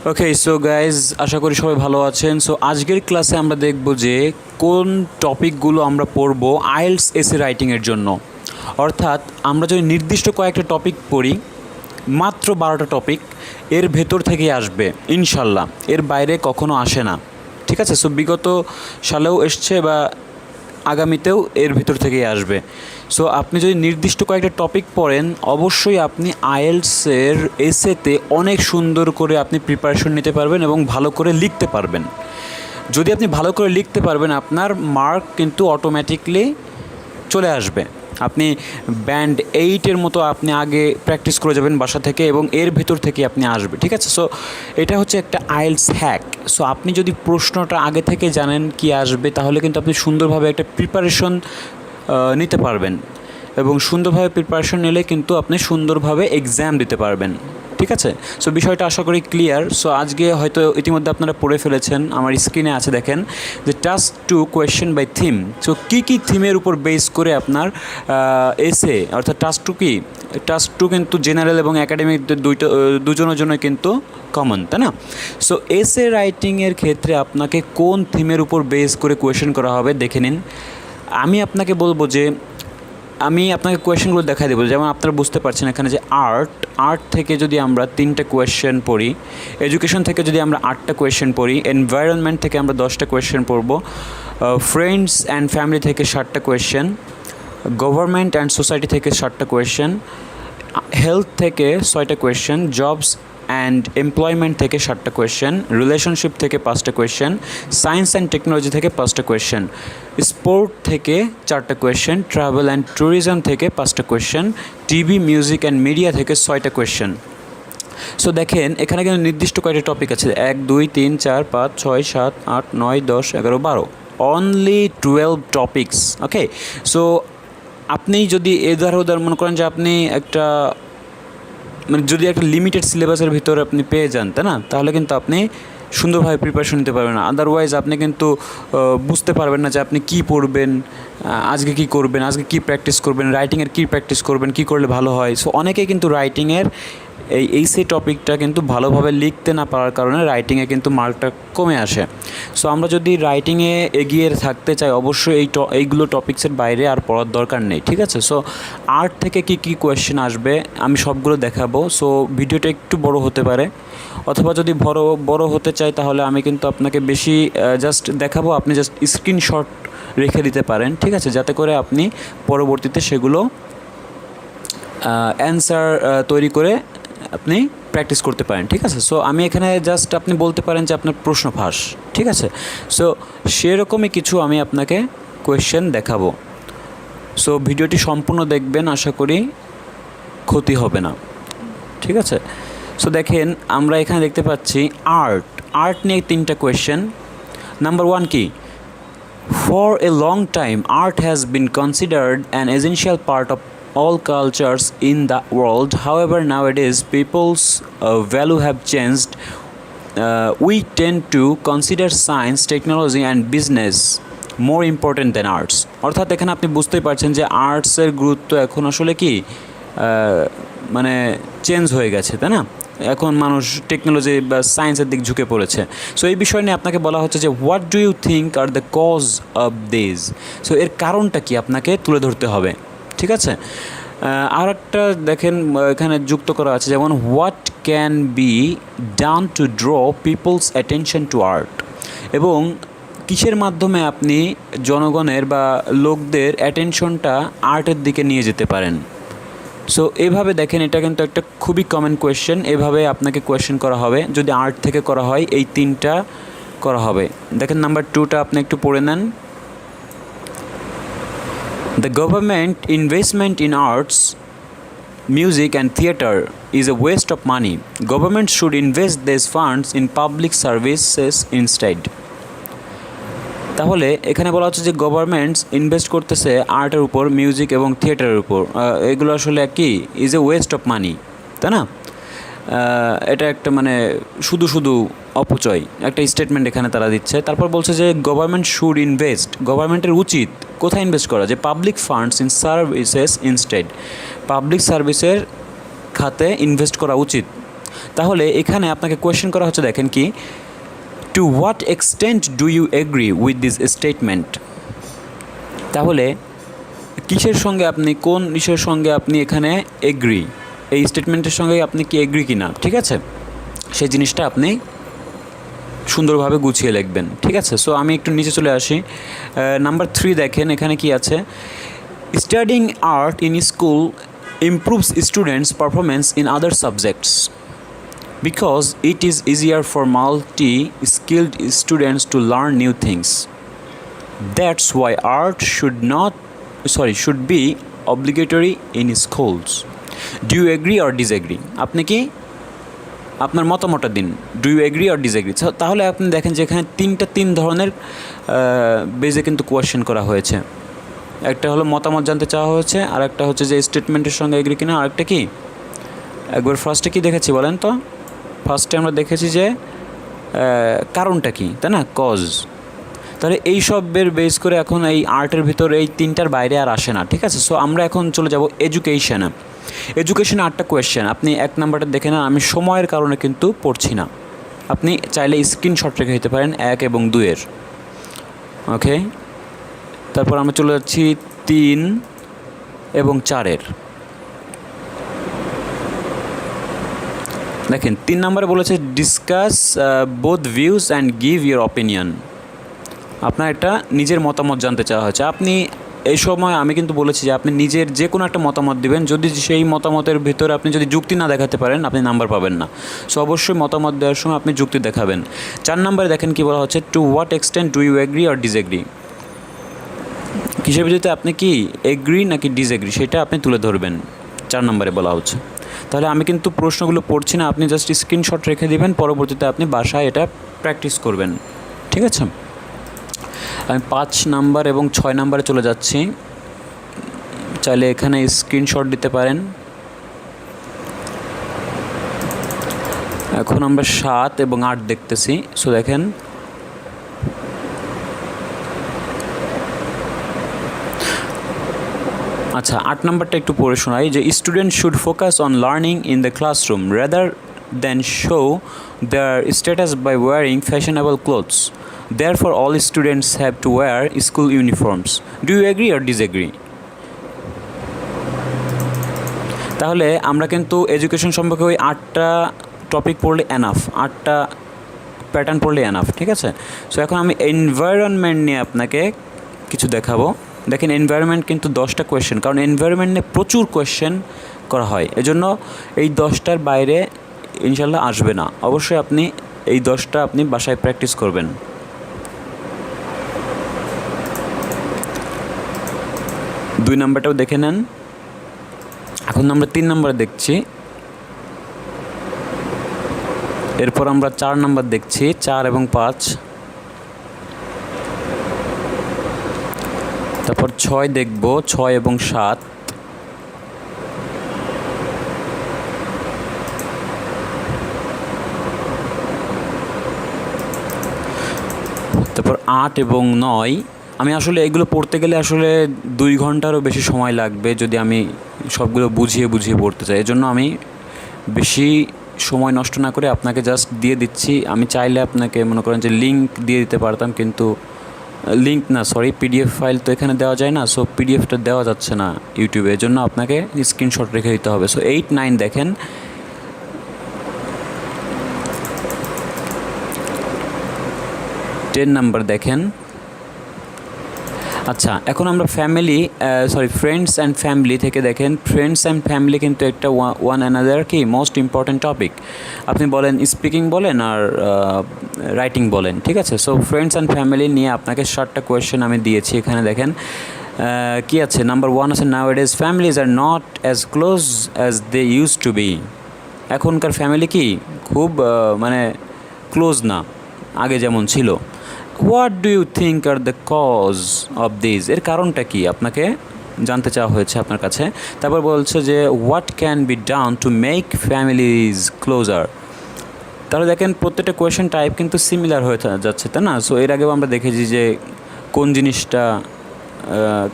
ওকে, so guys, আশা করি সবাই ভালো আছেন। সো আজকের ক্লাসে আমরা দেখব যে কোন টপিকগুলো আমরা পড়ব আইএলটিএস এসে রাইটিংয়ের জন্য। অর্থাৎ আমরা যদি নির্দিষ্ট কয়েকটা টপিক পড়ি, মাত্র 12টা টপিক এর ভেতর থেকেই আসবে ইনশাল্লাহ, এর বাইরে কখনো আসে না। ঠিক আছে? সো বিগত সালেও এসছে বা আগামীতেও এর ভিতর থেকেই আসবে। সো আপনি যদি নির্দিষ্ট কয়েকটা টপিক পড়েন, অবশ্যই আপনি আইএলটিএসের এসেতে অনেক সুন্দর করে আপনি প্রিপারেশন নিতে পারবেন এবং ভালো করে লিখতে পারবেন। যদি আপনি ভালো করে লিখতে পারবেন, আপনার মার্ক কিন্তু অটোমেটিকলি চলে আসবে। আপনি ব্যান্ড 8-এর মতো আপনি আগে প্র্যাকটিস করে যাবেন বাসা থেকে এবং এর ভেতর থেকে আপনি আসবে। ঠিক আছে? সো এটা হচ্ছে একটা আইএলটিএস হ্যাক। সো আপনি যদি প্রশ্নটা আগে থেকে জানেন কি আসবে, তাহলে কিন্তু আপনি সুন্দরভাবে একটা প্রিপারেশন নিতে পারবেন এবং সুন্দরভাবে প্রিপারেশন নিলে কিন্তু আপনি সুন্দরভাবে এক্সাম দিতে পারবেন। ঠিক আছে? সো বিষয়টা আশা করি ক্লিয়ার। সো আজকে হয়তো ইতিমধ্যে আপনারা পড়ে ফেলেছেন, আমার স্ক্রিনে আছে দেখেন যে task 2 question by theme. So কী কী থিমের উপর বেস করে আপনার এসে, অর্থাৎ টাস্ক 2 কি, টাস্ক 2 কিন্তু জেনারেল এবং একাডেমিক দুজনের জন্য কিন্তু কমন, তাই না? সো এসে রাইটিংয়ের ক্ষেত্রে আপনাকে কোন থিমের উপর বেস করে কোয়েশ্চেন করা হবে দেখে নিন। আমি আপনাকে বলবো যে আমি আপনাকে কোয়েশ্চেনগুলো দেখাই দেবো। যেমন আপনারা বুঝতে পারছেন এখানে যে আর্ট থেকে যদি আমরা 3টা কোয়েশ্চেন পড়ি, এডুকেশন থেকে যদি আমরা 8টা কোয়েশ্চেন পড়ি, এনভায়রনমেন্ট থেকে আমরা 10টা কোয়েশ্চেন পড়ব, ফ্রেন্ডস অ্যান্ড ফ্যামিলি থেকে 7টা কোয়েশ্চেন, গভর্নমেন্ট অ্যান্ড সোসাইটি থেকে 7টা কোয়েশ্চেন, হেলথ থেকে 6টা কোয়েশ্চেন, জবস অ্যান্ড এমপ্লয়মেন্ট থেকে 7টা কোয়েশ্চেন, রিলেশনশিপ থেকে 5টা কোয়েশ্চেন, সায়েন্স অ্যান্ড টেকনোলজি থেকে 5টা কোয়েশ্চেন, স্পোর্ট থেকে 4টা কোয়েশ্চেন, ট্রাভেল অ্যান্ড ট্যুরিজম থেকে 5টা question, TV, music and media থেকে 6টা কোয়েশ্চেন। সো দেখেন এখানে কিন্তু নির্দিষ্ট কয়টা টপিক আছে, 1 2 3 4 5 6 7 8 9 10 11 12, অনলি 12 টপিকস। ওকে, সো আপনি যদি উদাহরণ মনে করেন যে আপনি একটা মানে যদি একটা লিমিটেড সিলেবাসের ভিতরে আপনি পেয়ে যান, তাই না, তাহলে কিন্তু আপনি সুন্দরভাবে প্রিপারেশন নিতে পারবেন না। আদারওয়াইজ আপনি কিন্তু বুঝতে পারবেন না যে আপনি কী পড়বেন, আজকে কী করবেন, আজকে কী প্র্যাকটিস করবেন, রাইটিংয়ের কী প্র্যাকটিস করবেন, কী করলে ভালো হয়। সো অনেকেই কিন্তু রাইটিংয়ের সেই টপিকটা কিন্তু ভালোভাবে লিখতে না পারার কারণে রাইটিংয়ে কিন্তু মার্কটা কমে আসে। সো আমরা যদি রাইটিংয়ে এগিয়ে থাকতে চাই, অবশ্যই এইগুলো টপিক্সের বাইরে আর পড়ার দরকার নেই। ঠিক আছে? সো আর্ট থেকে কী কোয়েশ্চেন আসবে আমি সবগুলো দেখাবো। সো ভিডিওটা একটু বড় হতে পারে, অথবা যদি বড় হতে চাই তাহলে আমি কিন্তু আপনাকে বেশি জাস্ট দেখাবো, আপনি জাস্ট স্ক্রিনশট রেখে দিতে পারেন। ঠিক আছে? যাতে করে আপনি পরবর্তীতে সেগুলো অ্যান্সার তৈরি করে আপনি প্র্যাকটিস করতে পারেন। ঠিক আছে? সো আমি এখানে জাস্ট আপনি বলতে পারেন যে আপনার প্রশ্ন ফাঁস। ঠিক আছে? সো সেরকমই কিছু আমি আপনাকে কোয়েশ্চেন দেখাবো। সো ভিডিওটি সম্পূর্ণ দেখবেন, আশা করি ক্ষতি হবে না। ঠিক আছে? সো দেখেন আমরা এখানে দেখতে পাচ্ছি আর্ট নিয়ে 3টা কোয়েশ্চেন। নাম্বার 1 কি, for a long time art has been considered an essential part of all cultures in the world. However, nowadays people's value have changed. We tend to consider science, technology and business more important than arts. অর্থাৎ এখানে আপনি বুঝতেই পারছেন যে আর্টসের গুরুত্ব এখন আসলে কি মানে চেঞ্জ হয়ে গেছে, তাই না? এখন মানুষ টেকনোলজি বা সায়েন্সের দিক ঝুঁকে পড়েছে। সো এই বিষয় নিয়ে আপনাকে বলা হচ্ছে যে what do you think are the cause of this. So এর কারণটা কি আপনাকে তুলে ধরতে হবে। ঠিক আছে? আর একটা দেখেন এখানে যুক্ত করা আছে, যেমন what can be done to draw people's attention to art, এবং কিসের মাধ্যমে আপনি জনগণের বা লোকদের অ্যাটেনশনটা আর্টের দিকে নিয়ে যেতে পারেন। সো এভাবে দেখেন, এটা কিন্তু একটা খুবই কমন কোয়েশ্চেন। এভাবে আপনাকে কোয়েশ্চেন করা হবে যদি আর্ট থেকে করা হয়, এই 3টা করা হবে। দেখেন নাম্বার 2টা আপনি একটু পড়ে নেন। The government investment in arts, music and theatre is a waste of money. Government should invest these funds in public services instead. তাহলে এখানে বলা হচ্ছে যে গভর্নমেন্টস ইনভেস্ট করতেছে আর্টের উপর, মিউজিক এবং থিয়েটারের উপর, এগুলো আসলে কি is a West of money, তাই না? এটা একটা মানে শুধু অপচয় একটা স্টেটমেন্ট এখানে তারা দিচ্ছে। তারপর বলছে যে গভর্নমেন্ট শুড ইনভেস্ট, গভর্নমেন্টের উচিত কোথায় ইনভেস্ট করা, যে public funds in services instead, public সার্ভিসের খাতে ইনভেস্ট করা উচিত। তাহলে এখানে আপনাকে কোয়েশ্চেন করা হচ্ছে, দেখেন কি, to what extent do you agree with this statement. তাহলে কিসের সঙ্গে আপনি, কোন ইস্যুর সঙ্গে আপনি এখানে এগ্রি, এই স্টেটমেন্টের সঙ্গে আপনি কি এগ্রি কি না, ঠিক আছে, সেই জিনিসটা আপনি সুন্দরভাবে গুছিয়ে লিখবেন, ঠিক আছে। সো আমি একটু নিচে চলে আসি। নাম্বার 3 দেখেন এখানে কি আছে, studying art in school improves students performance in other subjects because it is easier for multi skilled students to learn new things. That's why art should be obligatory in schools. Do you agree or disagree? আপনি কি আপনার মতামতটা দিন, do you agree or disagree. তাহলে আপনি দেখেন যে এখানে তিন ধরনের বেজে কিন্তু কোয়েশ্চেন করা হয়েছে। একটা হলো মতামত জানতে চাওয়া হয়েছে, আর একটা হচ্ছে যে স্টেটমেন্টের সঙ্গে এগ্রি কিনা, আরেকটা কি, একবার ফার্স্টে কি দেখেছি বলেন তো? ফার্স্টে আমরা দেখেছি যে কারণটা কি, তাই না, কজ। তাহলে এই সবের বেস করে এখন এই আর্টের ভিতর এই তিনটার বাইরে আর আসে না, ঠিক আছে। সো আমরা এখন চলে যাব এডুকেশনে। 8টা কোয়েশ্চেন আপনি 1 নাম্বারটা দেখে নেন, আমি সময়ের কারণে কিন্তু পড়ছি না, আপনি চাইলে স্ক্রিনশট রেখে দিতে পারেন 1 এবং 2-এর, ওকে। তারপর আমরা চলে যাচ্ছি 3 এবং 4-এর। দেখেন 3 নম্বরে বলেছে discuss both views and give your opinion. আপনার একটা নিজের মতামত জানতে চাওয়া হয়েছে। আপনি এই সময় আমি কিন্তু বলেছি যে আপনি নিজের যে কোনো একটা মতামত দিবেন, যদি সেই মতামতের ভিতরে আপনি যদি যুক্তি না দেখাতে পারেন আপনি নাম্বার পাবেন না। সো অবশ্যই মতামত দেওয়ার সময় আপনি যুক্তি দেখাবেন। 4 নম্বরে দেখেন কি বলা হচ্ছে, to what extent do you agree or disagree. কিসের ভিত্তিতে আপনি কি এগ্রি নাকি ডিসএগ্রি সেটা আপনি তুলে ধরবেন, 4 নম্বরে বলা হচ্ছে। তাহলে আমি কিন্তু প্রশ্নগুলো পড়ছি না, আপনি জাস্ট স্ক্রিনশট রেখে দিবেন, পরবর্তীতে আপনি বাসায় এটা প্র্যাকটিস করবেন, ঠিক আছে। আমি 5 নাম্বার এবং 6 নাম্বারে চলে যাচ্ছি, চাইলে এখানে স্ক্রিনশট দিতে পারেন। এখন আমরা 7 এবং 8 দেখতেছি। সো দেখেন আচ্ছা 8 নাম্বারটা একটু পড়ে শোনাই, যে student should focus on learning in the classroom rather than show their status by wearing fashionable clothes. Therefore, all students have to wear school uniforms. Do you agree or disagree? তাহলে আমরা কিন্তু এডুকেশন সম্পর্কে ওই 8টা topic পড়লে enough, 8টা pattern পড়লে enough, ঠিক আছে। So এখন আমি এনভায়রনমেন্ট নিয়ে আপনাকে কিছু দেখাবো। দেখেন এনভায়রনমেন্ট কিন্তু 10টা কোয়েশ্চেন, কারণ এনভায়রনমেন্ট নিয়ে প্রচুর কোয়েশ্চেন করা হয়, এজন্য এই 10টার বাইরে ইনশাল্লাহ আসবে না। অবশ্যই আপনি এই 10টা আপনি বাসায় প্র্যাকটিস করবেন। 2 নাম্বারটাও দেখে নেন। এখন আমরা 3 নাম্বার দেখছি, এরপর আমরা 4 নাম্বার দেখছি, 4 এবং 5, তারপর 6 দেখব, 6 এবং 7, তারপর 8 এবং 9। আমি আসলে এগুলো পড়তে গেলে আসলে 2 ঘন্টারও বেশি সময় লাগবে যদি আমি সবগুলো বুঝিয়ে পড়তে চাই। এজন্য আমি বেশি সময় নষ্ট না করে আপনাকে জাস্ট দিয়ে দিচ্ছি। আমি চাইলে আপনাকে মনে করেন যে লিঙ্ক দিয়ে দিতে পারতাম, কিন্তু পিডিএফ ফাইল তো এখানে দেওয়া যায় না। সো পিডিএফটা দেওয়া যাচ্ছে না ইউটিউবে, এজন্য আপনাকে স্ক্রিনশট রেখে দিতে হবে। সো 8, 9 দেখেন। 10 নাম্বার দেখেন। আচ্ছা এখন আমরা ফ্রেন্ডস অ্যান্ড ফ্যামিলি থেকে দেখেন, ফ্রেন্ডস অ্যান্ড ফ্যামিলি কিন্তু একটা ওয়ান অ্যানাদার কি মোস্ট ইম্পর্ট্যান্ট টপিক। আপনি বলেন স্পিকিং বলেন আর রাইটিং বলেন, ঠিক আছে। সো ফ্রেন্ডস অ্যান্ড ফ্যামিলি নিয়ে আপনাকে 7টা কোয়েশ্চেন আমি দিয়েছি। এখানে দেখেন কি আছে, নাম্বার 1 আছে, nowadays families are not as close as they used to be. এখনকার ফ্যামিলি কি খুব মানে ক্লোজ না, আগে যেমন ছিল। What do you think are the cause of this, এর কারণটা কি আপনাকে জানতে চাওয়া হয়েছে আপনার কাছে। তারপর বলছে যে what can be done to make families closer. তাহলে দেখেন প্রত্যেকটা কোয়েশ্চেন টাইপ কিন্তু সিমিলার হয়ে যাচ্ছে, তাই না। সো এর আগেও আমরা দেখেছি যে কোন জিনিসটা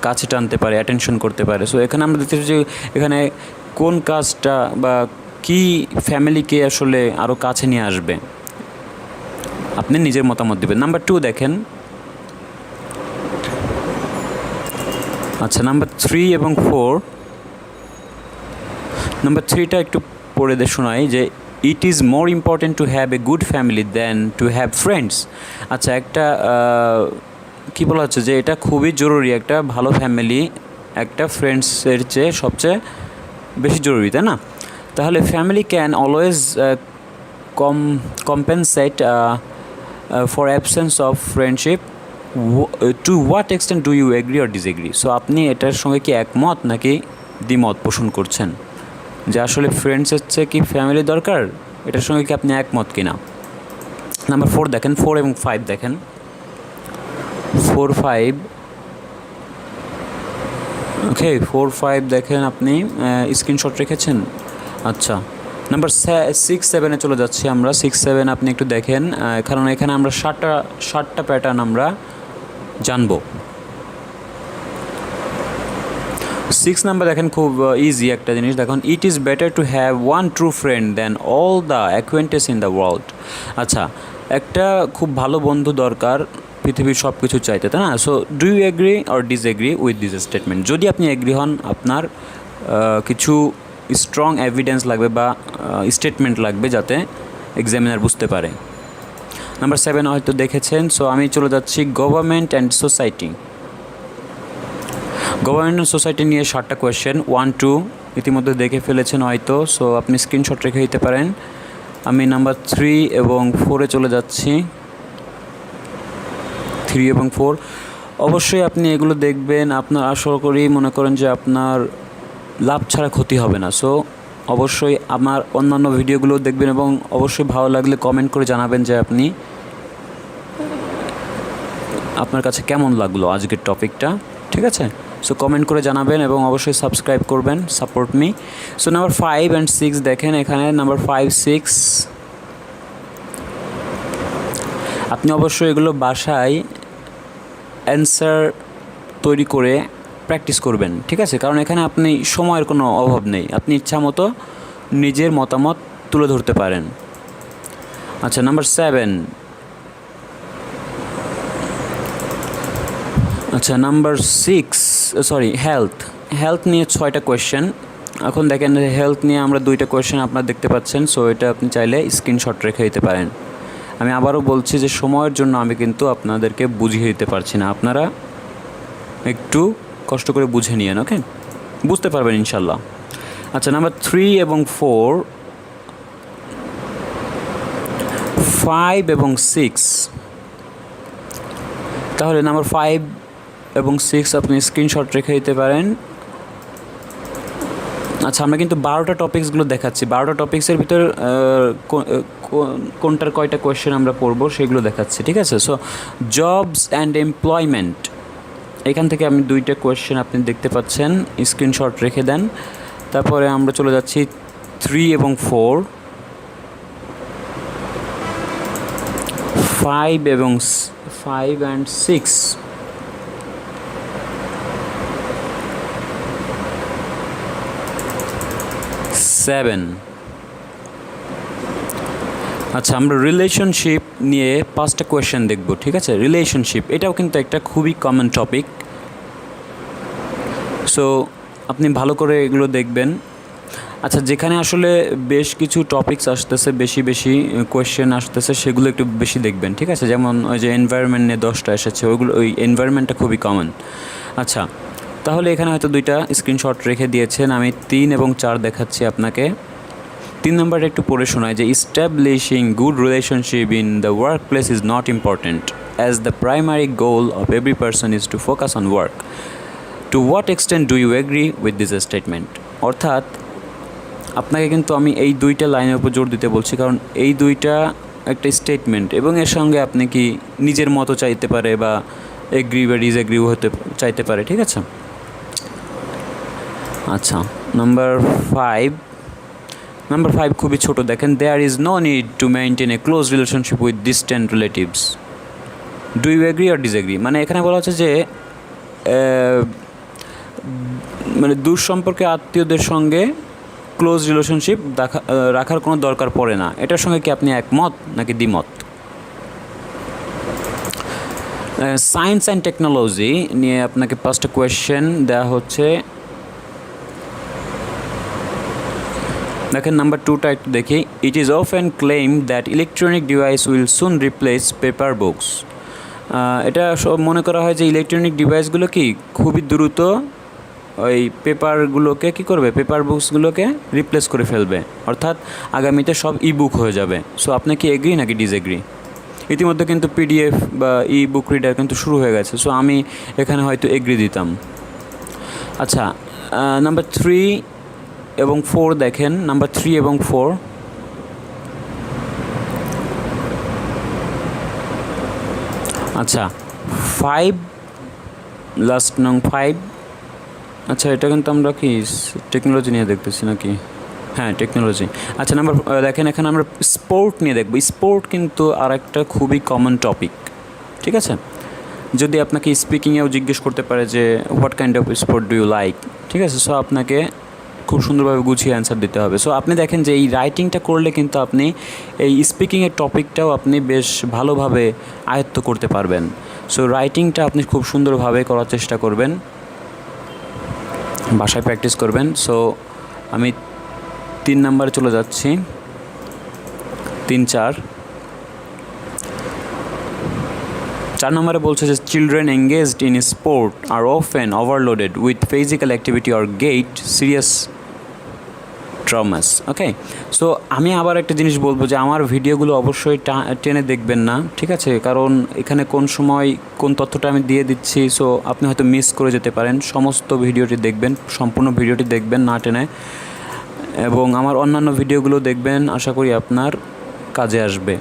কাছে টানতে পারে, অ্যাটেনশন করতে পারে। সো এখানে আমরা দেখতেছি যে এখানে কোন কাজটা বা কি ফ্যামিলিকে আসলে আরও কাছে নিয়ে আসবে, আপনি নিজের মতামত দেবেন। নাম্বার 2 দেখেন, আচ্ছা নাম্বার 3 এবং 4, নাম্বার 3টা একটু পড়ে শোনাই যে it is more important to have a good family than to have friends. আচ্ছা একটা কী বলা হচ্ছে যে এটা খুবই জরুরি, একটা ভালো ফ্যামিলি একটা ফ্রেন্ডসের চেয়ে সবচেয়ে বেশি জরুরি, তাই না? তাহলে family can always compensate for absence of friendship. To what extent do you agree or disagree? So আপনি এটার সঙ্গে কি একমত নাকি দ্বিমত পোষণ করছেন যে আসলে ফ্রেন্ডসের চেয়ে কি ফ্যামিলি দরকার? এটার সঙ্গে কি আপনি একমত কিনা? নাম্বার 4 দেখেন, 4 এবং 5 দেখেন, 4, 5, ওকে 4, 5 দেখেন, আপনি স্ক্রিনশট রেখেছেন। আচ্ছা নাম্বার 6, 7-এ চলে যাচ্ছি আমরা। 6, 7 আপনি একটু দেখেন, কারণ এখানে আমরা 7টা প্যাটার্ন আমরা জানবো। 6 নাম্বার দেখেন, খুব ইজি একটা জিনিস দেখুন, it is better to have one true friend than all the acquaintance in the world. আচ্ছা একটা খুব ভালো বন্ধু দরকার পৃথিবীর সব কিছু চাইতে, তাই না? So do you agree or disagree with this statement? যদি আপনি এগ্রি হন, আপনার কিছু স্ট্রং এভিডেন্স লাগবে বা স্টেটমেন্ট লাগবে যাতে এক্সামিনার বুঝতে পারে। নাম্বার 7 হয়তো দেখেছেন। সো আমি চলে যাচ্ছি government and society. Government and society নিয়ে 7টা কোয়েশ্চেন, 1, 2 ইতিমধ্যে দেখে ফেলেছেন হয়তো, সো আপনি স্ক্রিনশট রেখে দিতে পারেন। আমি নাম্বার 3 এবং 4-এ চলে যাচ্ছি। 3 এবং 4 অবশ্যই আপনি এগুলো দেখবেন, আপনার আশা করি মনে করেন যে আপনার লাভ ছাড়া ক্ষতি হবে না। সো অবশ্যই আমার অন্যান্য ভিডিওগুলো দেখবেন এবং অবশ্যই ভালো লাগলে কমেন্ট করে জানাবেন যে আপনি আপনার কাছে কেমন লাগলো আজকের টপিকটা, ঠিক আছে? সো কমেন্ট করে জানাবেন এবং অবশ্যই সাবস্ক্রাইব করবেন, support me. So number 5 and 6 দেখেন, এখানে নাম্বার 5, 6 আপনি অবশ্যই এগুলো বাসায় অ্যান্সার তৈরি করে প্র্যাকটিস করবেন, ঠিক আছে? কারণ এখানে আপনি সময়ের কোনো অভাব নেই, আপনি ইচ্ছা মতো নিজের মতামত তুলে ধরতে পারেন। আচ্ছা নাম্বার 7, আচ্ছা নাম্বার 6, সরি হেলথ নিয়ে 6টা কোয়েশ্চেন। এখন দেখেন হেলথ নিয়ে আমরা 2টা কোয়েশ্চেন আপনারা দেখতে পাচ্ছেন। সো এটা আপনি চাইলে স্ক্রিনশট রেখে দিতে পারেন। আমি আবারও বলছি যে সময়ের জন্য আমি কিন্তু আপনাদেরকে বুঝিয়ে দিতে পারছি না, আপনারা একটু কষ্ট করে বুঝে নিয়েন, ওকে? বুঝতে পারবেন ইনশাল্লাহ। আচ্ছা নাম্বার 3 এবং 4, 5 এবং 6, তাহলে নাম্বার 5 এবং 6 আপনি স্ক্রিনশট রেখে দিতে পারেন। আচ্ছা আমরা কিন্তু 12টা টপিকসগুলো দেখাচ্ছি, 12টা টপিক্সের ভিতর কোনটার কয়টা কোয়েশ্চেন আমরা পড়বো সেগুলো দেখাচ্ছি, ঠিক আছে? সো জবস অ্যান্ড এমপ্লয়মেন্ট, এখান থেকে আমি 2টা কোয়েশ্চেন আপনি দেখতে পাচ্ছেন, স্ক্রিনশট রেখে দেন। তারপরে আমরা চলে যাচ্ছি 3 এবং 4, 5 এবং 5 and 6, 7। আচ্ছা আমরা রিলেশনশিপ নিয়ে 5টা কোয়েশ্চেন দেখব, ঠিক আছে? রিলেশনশিপ এটাও কিন্তু একটা খুবই কমন টপিক, সো আপনি ভালো করে এগুলো দেখবেন। আচ্ছা যেখানে আসলে বেশ কিছু টপিকস আসতেছে, বেশি কোয়েশ্চেন আসতেছে, সেগুলো একটু বেশি দেখবেন, ঠিক আছে? যেমন ওই যে এনভায়রনমেন্ট নিয়ে 10টা এসেছে, ওইগুলো ওই এনভায়রনমেন্টটা খুবই কমন। আচ্ছা তাহলে এখানে হয়তো 2টা স্ক্রিনশট রেখে দিয়েছেন, আমি 3 এবং 4 দেখাচ্ছি আপনাকে। 3 নম্বরটা একটু পড়ে শোনায় যে establishing good relationship in the work place is not important as the primary goal of every person is to focus on work. To what extent do you agree with this statement? অর্থাৎ আপনাকে কিন্তু আমি এই 2টা লাইনের উপর জোর দিতে বলছি, কারণ এই 2টা একটা স্টেটমেন্ট এবং এর সঙ্গে আপনি কি নিজের মতো চাইতে পারে বা এগ্রি বা ডিসএগ্রি হতে চাইতে পারে, ঠিক আছে? আচ্ছা নাম্বার 5 খুবই ছোটো, দেখেন there is no need to maintain a close relationship with distant relatives. Do you agree or disagree? মানে এখানে বলা হচ্ছে যে মানে দূর সম্পর্কে আত্মীয়দের সঙ্গে ক্লোজ রিলেশনশিপ রাখার কোনো দরকার পড়ে না। এটার সঙ্গে কি আপনি একমত নাকি দ্বিমত? সায়েন্স অ্যান্ড টেকনোলজি নিয়ে আপনাকে 5টা কোয়েশ্চেন দেওয়া হচ্ছে। দেখেন নাম্বার 2টা একটু দেখি। It is often claim that electronic device will soon replace paper books. এটা সব মনে করা হয় যে ইলেকট্রনিক ডিভাইসগুলো কি খুবই দ্রুত ওই পেপারগুলোকে কী করবে, পেপার বুকসগুলোকে রিপ্লেস করে ফেলবে, অর্থাৎ আগামীতে সব ই বুক হয়ে যাবে। সো আপনি কি এগ্রি নাকি ডিসএগ্রি? ইতিমধ্যে কিন্তু পিডিএফ বা ই বুক রিডার কিন্তু শুরু হয়ে গেছে, সো আমি এখানে হয়তো এগ্রি দিতাম। আচ্ছা, নাম্বার 3 এবং 4 দেখেন, নাম্বার 3 এবং 4। আচ্ছা 5, লাস্ট নং 5। আচ্ছা এটা কিন্তু আমরা কি টেকনোলজি নিয়ে দেখতেছি নাকি? হ্যাঁ টেকনোলজি। আচ্ছা নাম্বার দেখেন, এখানে আমরা স্পোর্ট নিয়ে দেখব। স্পোর্ট কিন্তু আর একটা খুবই কমন টপিক, ঠিক আছে? যদি আপনাকে স্পিকিংয়েও জিজ্ঞেস করতে পারে যে what kind of sport do you like, ঠিক আছে? সো আপনাকে খুব সুন্দরভাবে গুছিয়ে অ্যান্সার দিতে হবে। সো আপনি দেখেন যে এই রাইটিংটা করলে কিন্তু আপনি এই স্পিকিংয়ের টপিকটাও আপনি বেশ ভালোভাবে আয়ত্ত করতে পারবেন। সো রাইটিংটা আপনি খুব সুন্দরভাবে করার চেষ্টা করবেন, বাসায় প্র্যাকটিস করবেন। সো আমি 3 নাম্বারে চলে যাচ্ছি, 3, 4 নম্বরে বলছে যে children engaged in sport are often overloaded with physical activity or get serious traumas. Okay, so আমি আবার একটা জিনিস বলবো যে আমার ভিডিওগুলো অবশ্যই টেনে দেখবেন না, ঠিক আছে? কারণ এখানে কোন সময় কোন তথ্যটা আমি দিয়ে দিচ্ছি, সো আপনি হয়তো মিস করে যেতে পারেন। সমস্ত ভিডিওটি দেখবেন, সম্পূর্ণ ভিডিওটি দেখবেন না টেনে, এবং আমার অন্যান্য ভিডিওগুলো দেখবেন, আশা করি আপনার কাজে আসবে।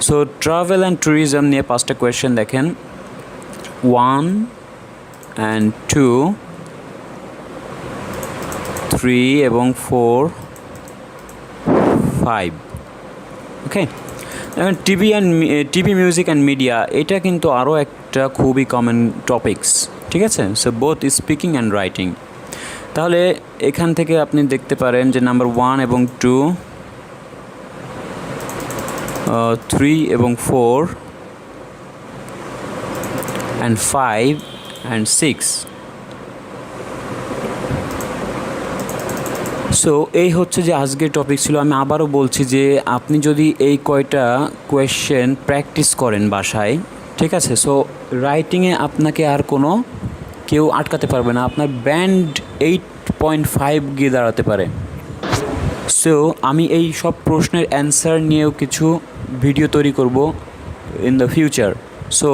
সো ট্রাভেল অ্যান্ড ট্যুরিজম নিয়ে 5টা কোয়েশ্চেন দেখেন, 1 and 2, 3 এবং 4, 5। ওকে, এখন টিভি মিউজিক অ্যান্ড মিডিয়া, এটা কিন্তু আরও একটা খুবই কমন টপিকস, ঠিক আছে? So both speaking and writing. তাহলে এখান থেকে আপনি দেখতে পারেন যে নাম্বার 1 এবং 2, 3 এবং 4 and 5 and 6। সো এই হচ্ছে যে আজকের টপিক ছিল। আমি আবারও বলছি যে আপনি যদি এই কয়টা কোয়েশ্চেন প্র্যাকটিস করেন বাসায়, ঠিক আছে? সো রাইটিংয়ে আপনাকে আর কোনো কেউ আটকাতে পারবে না, আপনার ব্যান্ড 8.5 গিয়ে দাঁড়াতে পারে। সো আমি এই সব প্রশ্নের অ্যান্সার নিয়েও কিছু ভিডিও তৈরি করব ইন দ্য ফিউচার। সো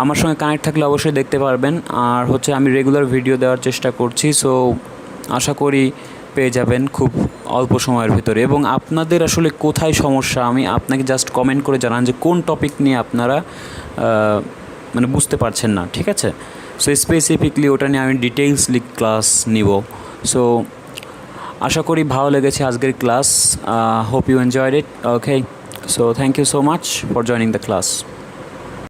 আমার সঙ্গে কানেক্ট থাকলে অবশ্যই দেখতে পারবেন। আর হচ্ছে আমি রেগুলার ভিডিও দেওয়ার চেষ্টা করছি, সো আশা করি পেয়ে যাবেন খুব অল্প সময়ের ভিতরে। এবং আপনাদের আসলে কোথায় সমস্যা, আমি আপনাকে জাস্ট কমেন্ট করে জানান যে কোন টপিক নিয়ে আপনারা মানে বুঝতে পারছেন না, ঠিক আছে? সো স্পেসিফিকলি ওটা নিয়ে আমি ডিটেইলসলি ক্লাস নিব। সো আশা করি ভালো লেগেছে আজকের class. Hope you enjoyed it. Okay, so thank you so much for joining the class.